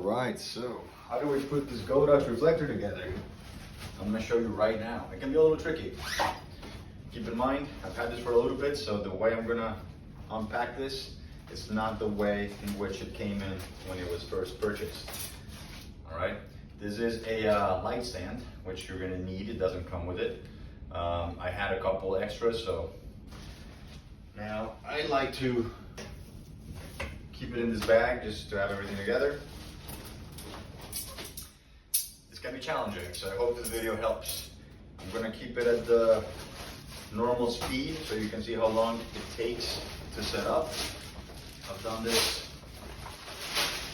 Alright, so how do we put this Godox reflector together? I'm going to show you right now. It can be a little tricky. Keep in mind, I've had this for a little bit, so the way I'm going to unpack this, it's not the way in which it came in when it was first purchased. Alright, this is a light stand, which you're going to need. It doesn't come with it. I had a couple extras, so now I like to keep it in this bag just to have everything together. It's gonna be challenging, so I hope this video helps. I'm gonna keep it at the normal speed so you can see how long it takes to set up. I've done this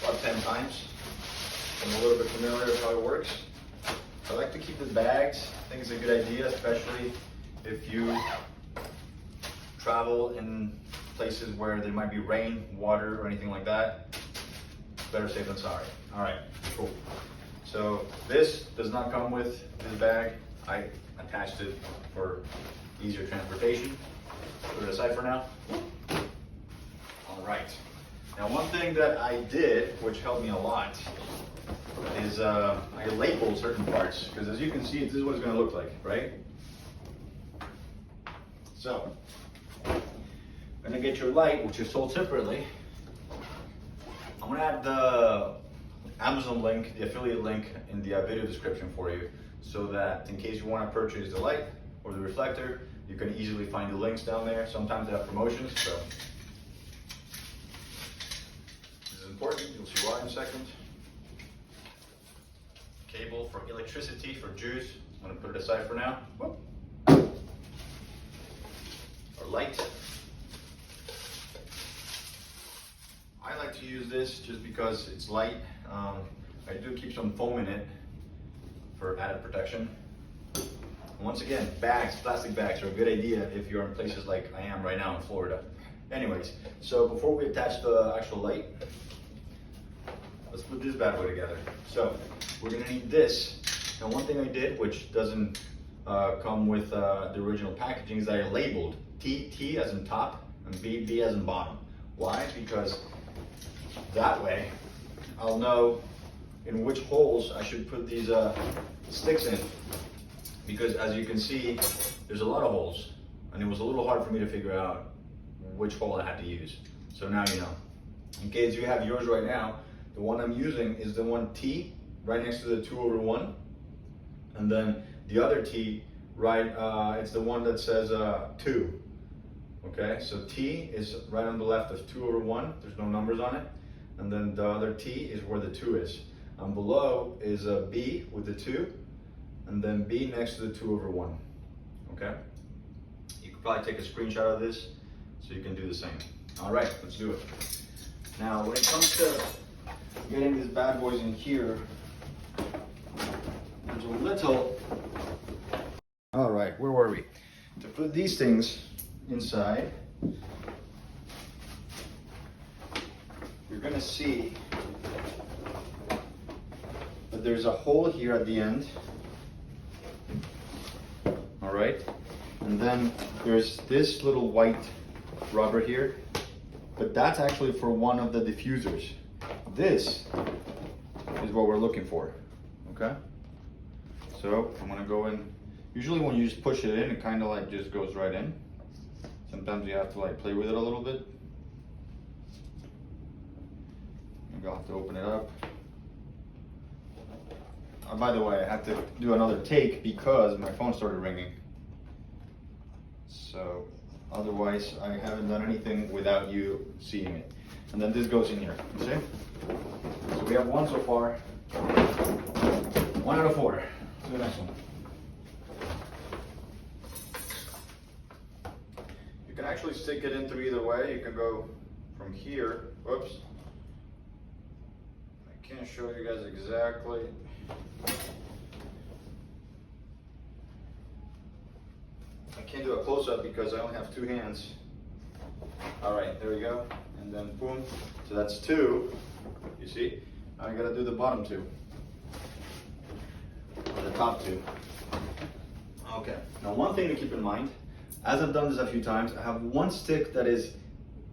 about 10 times. I'm a little bit familiar with how it works. I like to keep the bags. I think it's a good idea, especially if you travel in places where there might be rain, water, or anything like that. Better safe than sorry. All right, cool. So this does not come with this bag. I attached it for easier transportation. Put it aside for now. All right. Now one thing that I did, which helped me a lot, is I labeled certain parts, because as you can see, this is what it's going to look like, right? So, I'm going to get your light, which is sold separately. I'm going to add the Amazon link, the affiliate link, in the video description for you, so that in case you want to purchase the light or the reflector, you can easily find the links down there. Sometimes they have promotions, so this is important. You'll see why in a second. Cable for electricity for juice. I'm going to put it aside for now. Whoop. Or light. I like to use this just because it's light. I do keep some foam in it for added protection. And once again, bags, plastic bags are a good idea if you're in places like I am right now in Florida. Anyways, so before we attach the actual light, let's put this bad boy together. So we're gonna need this. Now one thing I did, which doesn't come with the original packaging, is I labeled T as in top and B as in bottom. Why? Because that way I'll know in which holes I should put these sticks in. Because as you can see, there's a lot of holes, and it was a little hard for me to figure out which hole I had to use. So now you know. In case you have yours right now, the one I'm using is the one T right next to the 2/1, and then the other T right, it's the one that says 2. Okay, so T is right on the left of 2/1. There's no numbers on it, and then the other T is where the 2 is. And below is a B with the 2, and then B next to the 2/1. Okay, you could probably take a screenshot of this so you can do the same. All right, let's do it. Now, when it comes to getting these bad boys in here, there's a little. All right, where were we? To put these things inside, you're gonna see that there's a hole here at the end. All right, and then there's this little white rubber here, but that's actually for one of the diffusers. This is what we're looking for. Okay, so I'm gonna go in. Usually when you just push it in, it kind of like just goes right in. Sometimes you have to like play with it a little bit. Maybe I'll have to open it up. By the way, I have to do another take because my phone started ringing. So otherwise, I haven't done anything without you seeing it. And then this goes in here, you see? So we have one so far. 1 out of 4. Let's do the next one. You can actually stick it in through either way. You can go from here. Whoops. I can't show you guys exactly. I can't do a close-up because I only have 2 hands. All right, there we go. And then boom. So that's 2. You see? Now I gotta do the bottom 2. Or the top 2. Okay. Now one thing to keep in mind, as I've done this a few times, I have one stick that is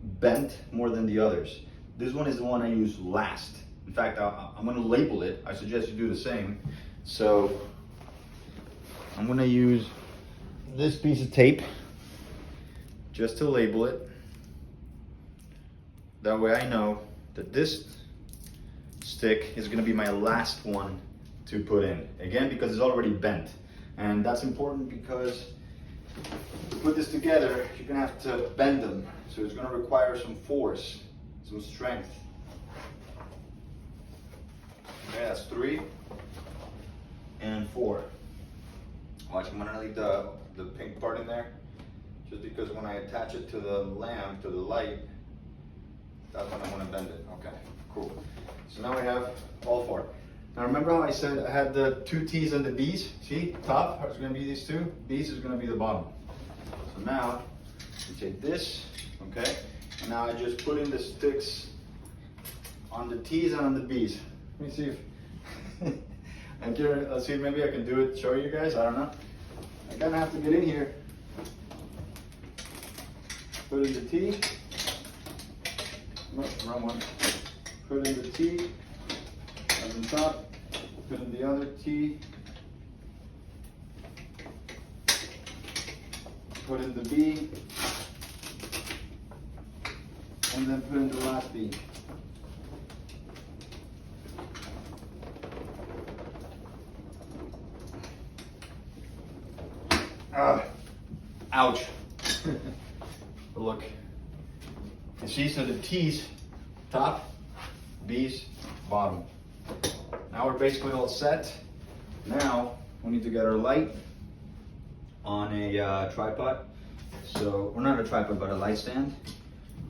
bent more than the others. This one is the one I use last. In fact, I'm gonna label it. I suggest you do the same. So I'm gonna use this piece of tape just to label it. That way I know that this stick is gonna be my last one to put in. Again, because it's already bent. And that's important because to put this together, you're gonna have to bend them. So it's gonna require some force, some strength. Okay, that's 3 and 4. Watch, I'm gonna leave the pink part in there, just because when I attach it to the lamp, to the light, that's when I wanna bend it. Okay, cool. So now we have all 4. Now remember how I said I had the 2 T's and the B's? See, top is gonna be these 2, B's is gonna be the bottom. So now, you take this, okay? And now I just put in the sticks on the T's and on the B's. Let me see if, let's see, maybe I can do it, show you guys, I don't know. I'm gonna have to get in here. Put in the T. No, wrong one. Put in the T on the top. Put in the other T. Put in the B. And then put in the last B. Ouch. But look, you see, so the T's top, B's bottom. Now we're basically all set. Now we need to get our light on a tripod. So, or not a tripod, but a light stand.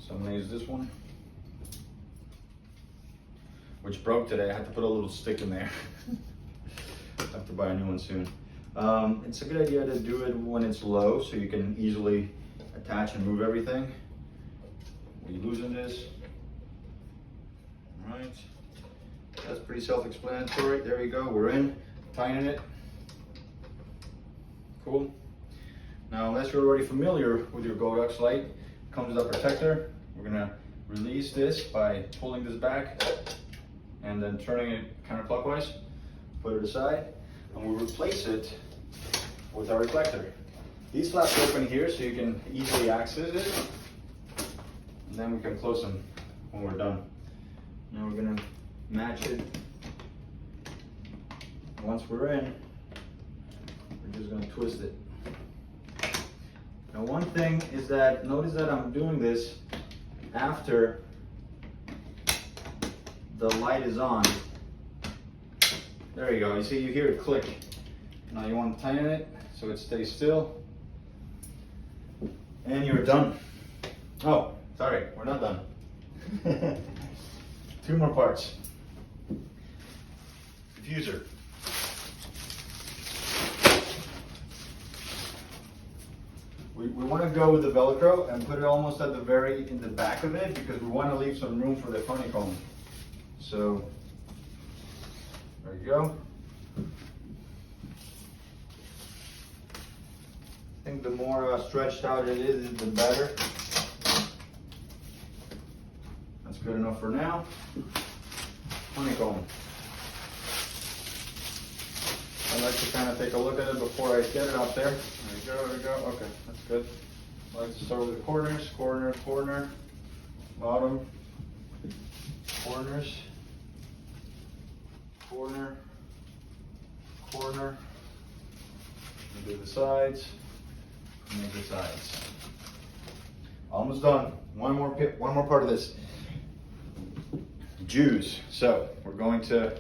So I'm gonna use this one, which broke today. I had to put a little stick in there. I have to buy a new one soon. It's a good idea to do it when it's low so you can easily attach and move everything. We loosen this. All right, that's pretty self-explanatory. There you go, we're in, tighten it. Cool. Now, unless you're already familiar with your Godox light, it comes with a protector. We're gonna release this by pulling this back and then turning it counterclockwise, put it aside, and we'll replace it with our reflector. These flaps open here so you can easily access it, and then we can close them when we're done. Now we're gonna match it. Once we're in, we're just gonna twist it. Now one thing is that, notice that I'm doing this after the light is on. There you go, you see, you hear it click. Now you want to tighten it so it stays still. And you're done. Oh, sorry, we're not done. 2 more parts. Diffuser. We want to go with the Velcro and put it almost at the in the back of it, because we want to leave some room for the honeycomb. So, there you go. I think the more stretched out it is, the better. That's good enough for now. Honeycomb. I like to kind of take a look at it before I get it out there. There we go, okay, that's good. I like to start with the corners, corner, corner, bottom, corners, corner, corner, and do the sides, and do the sides. Almost done. One more part of this. Juice. So we're going to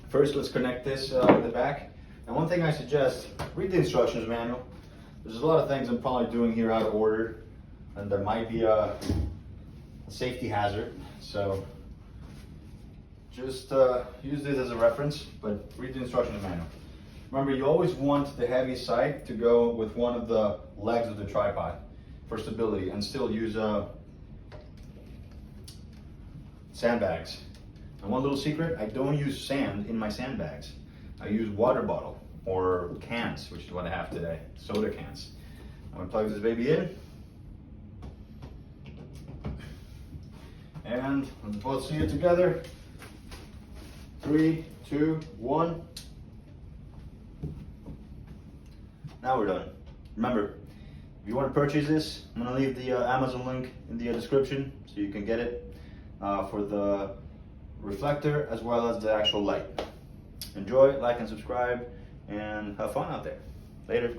first, let's connect this in the back. And one thing I suggest, read the instructions manual. There's a lot of things I'm probably doing here out of order, and there might be a safety hazard. So just use this as a reference, but read the instructions manual. Remember, you always want the heavy side to go with one of the legs of the tripod for stability, and still use sandbags. And one little secret, I don't use sand in my sandbags. I use water bottle or cans, which is what I have today, soda cans. I'm gonna plug this baby in. And let's both see it together. 3, 2, 1. Now we're done. Remember, if you want to purchase this, I'm going to leave the Amazon link in the description so you can get it for the reflector as well as the actual light. Enjoy, like and subscribe, and have fun out there. Later.